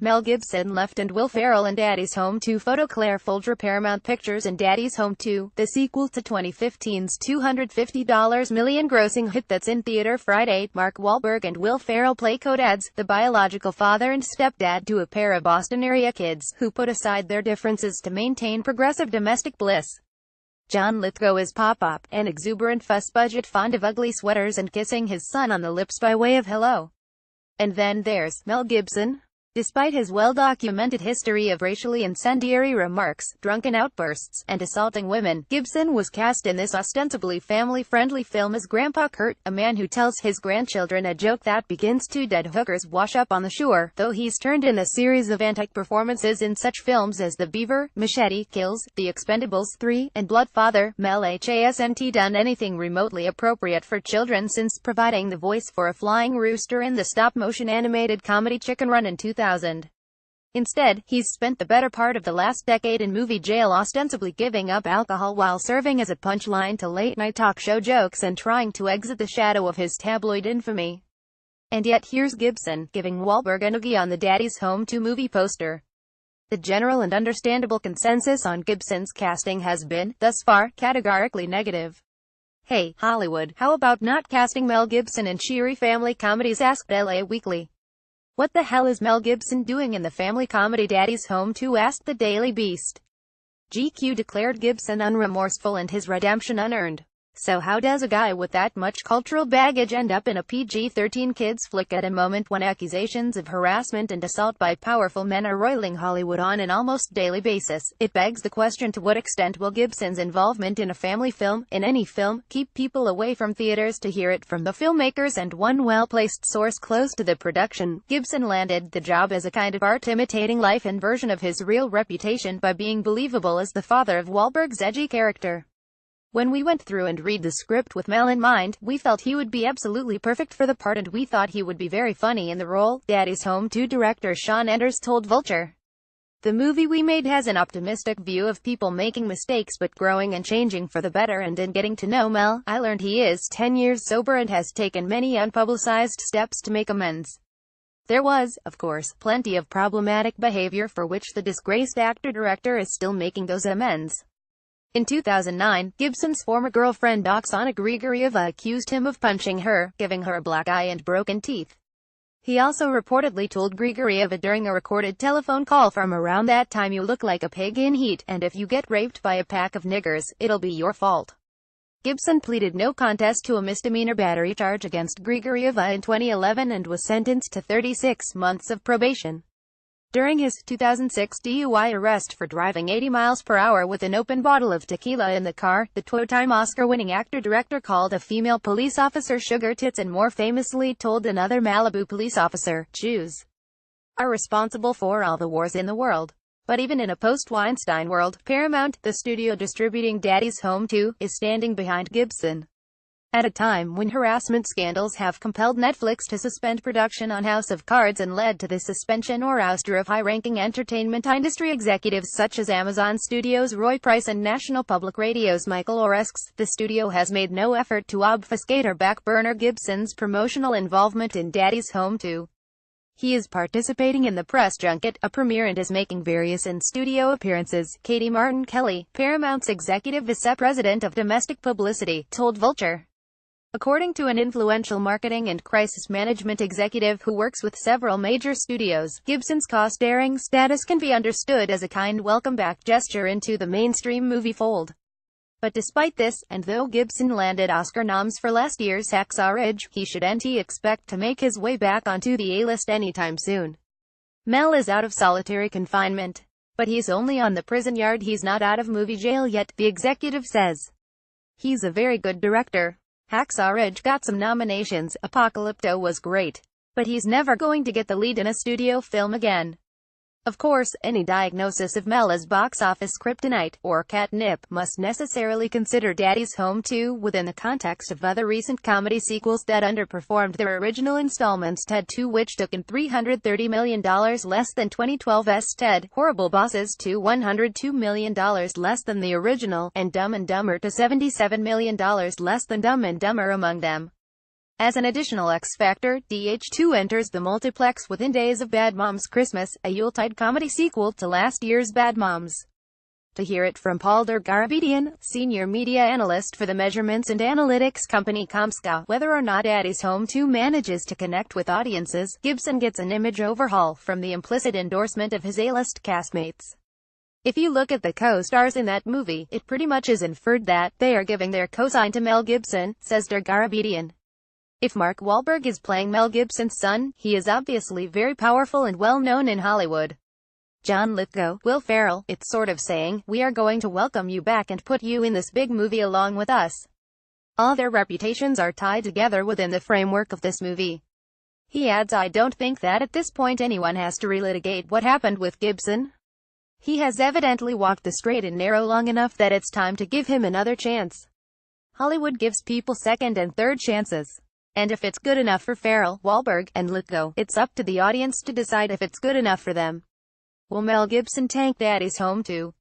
Mel Gibson left and Will Ferrell in Daddy's Home 2 photo. Claire FolgerParamount Pictures in Daddy's Home 2, the sequel to 2015's $250 million grossing hit that's in theater Friday. Mark Wahlberg and Will Ferrell play co-dads, the biological father and stepdad to a pair of Boston-area kids, who put aside their differences to maintain progressive domestic bliss. John Lithgow is Pop-Pop, an exuberant fuss-budget fond of ugly sweaters and kissing his son on the lips by way of hello. And then there's Mel Gibson. Despite his well-documented history of racially incendiary remarks, drunken outbursts, and assaulting women, Gibson was cast in this ostensibly family-friendly film as Grandpa Kurt, a man who tells his grandchildren a joke that begins two dead hookers wash up on the shore, though he's turned in a series of antique performances in such films as The Beaver, Machete Kills, The Expendables 3, and Bloodfather. Mel hasn't done anything remotely appropriate for children since providing the voice for a flying rooster in the stop-motion animated comedy Chicken Run in 2000. Instead, he's spent the better part of the last decade in movie jail, ostensibly giving up alcohol while serving as a punchline to late-night talk show jokes and trying to exit the shadow of his tabloid infamy. And yet here's Gibson, giving Wahlberg a noogie on the Daddy's Home 2 movie poster. The general and understandable consensus on Gibson's casting has been, thus far, categorically negative. "Hey, Hollywood, how about not casting Mel Gibson in cheery family comedies?" asked LA Weekly. "What the hell is Mel Gibson doing in the family comedy Daddy's Home 2?" asked the Daily Beast. GQ declared Gibson unremorseful and his redemption unearned. So how does a guy with that much cultural baggage end up in a PG-13 kids flick at a moment when accusations of harassment and assault by powerful men are roiling Hollywood on an almost daily basis? It begs the question, to what extent will Gibson's involvement in a family film, in any film, keep people away from theaters? To hear it from the filmmakers and one well-placed source close to the production, Gibson landed the job as a kind of art imitating life and version of his real reputation by being believable as the father of Wahlberg's edgy character. "When we went through and read the script with Mel in mind, we felt he would be absolutely perfect for the part, and we thought he would be very funny in the role," Daddy's Home 2 director Sean Enders told Vulture. "The movie we made has an optimistic view of people making mistakes but growing and changing for the better, and in getting to know Mel, I learned he is 10 years sober and has taken many unpublicized steps to make amends. There was, of course, plenty of problematic behavior for which the disgraced actor-director is still making those amends." In 2009, Gibson's former girlfriend Oksana Grigorieva accused him of punching her, giving her a black eye and broken teeth. He also reportedly told Grigorieva during a recorded telephone call from around that time, "You look like a pig in heat, and if you get raped by a pack of niggers, it'll be your fault." Gibson pleaded no contest to a misdemeanor battery charge against Grigorieva in 2011 and was sentenced to 36 months of probation. During his 2006 DUI arrest for driving 80 miles per hour with an open bottle of tequila in the car, the two-time Oscar-winning actor-director called a female police officer sugar tits and more famously told another Malibu police officer, "Jews are responsible for all the wars in the world." But even in a post-Weinstein world, Paramount, the studio distributing Daddy's Home 2, is standing behind Gibson. At a time when harassment scandals have compelled Netflix to suspend production on House of Cards and led to the suspension or ouster of high-ranking entertainment industry executives such as Amazon Studios' Roy Price and National Public Radio's Michael Oresks, the studio has made no effort to obfuscate or backburner Gibson's promotional involvement in Daddy's Home 2. He is participating in the press junket, a premiere, and is making various in-studio appearances, Katie Martin Kelly, Paramount's executive vice president of domestic publicity, told Vulture. According to an influential marketing and crisis management executive who works with several major studios, Gibson's co-starring status can be understood as a kind welcome-back gesture into the mainstream movie fold. But despite this, and though Gibson landed Oscar noms for last year's Hacksaw Ridge, he shouldn't expect to make his way back onto the A-list anytime soon. Mel is out of solitary confinement. But he's only on the prison yard, he's not out of movie jail yet, the executive says. He's a very good director. Hacksaw Ridge got some nominations, Apocalypto was great. But he's never going to get the lead in a studio film again. Of course, any diagnosis of Mel as box office kryptonite, or catnip, must necessarily consider Daddy's Home 2 within the context of other recent comedy sequels that underperformed their original installments. Ted 2, which took in $330 million less than 2012's Ted, Horrible Bosses to $102 million less than the original, and Dumb and Dumber to $77 million less than Dumb and Dumber among them. As an additional X Factor, DH2 enters the multiplex within days of Bad Moms Christmas, a Yuletide comedy sequel to last year's Bad Moms. To hear it from FolgerParamount, senior media analyst for the measurements and analytics company Comscore, whether or not Daddy's Home 2 manages to connect with audiences, Gibson gets an image overhaul from the implicit endorsement of his A-list castmates. If you look at the co-stars in that movie, it pretty much is inferred that they are giving their cosign to Mel Gibson, says Ferrell. If Mark Wahlberg is playing Mel Gibson's son, he is obviously very powerful and well-known in Hollywood. John Lithgow, Will Ferrell, it's sort of saying, we are going to welcome you back and put you in this big movie along with us. All their reputations are tied together within the framework of this movie. He adds, I don't think that at this point anyone has to relitigate what happened with Gibson. He has evidently walked the straight and narrow long enough that it's time to give him another chance. Hollywood gives people second and third chances. And if it's good enough for Ferrell, Wahlberg, and Lithgow, it's up to the audience to decide if it's good enough for them. Will Mel Gibson tank Daddy's Home 2?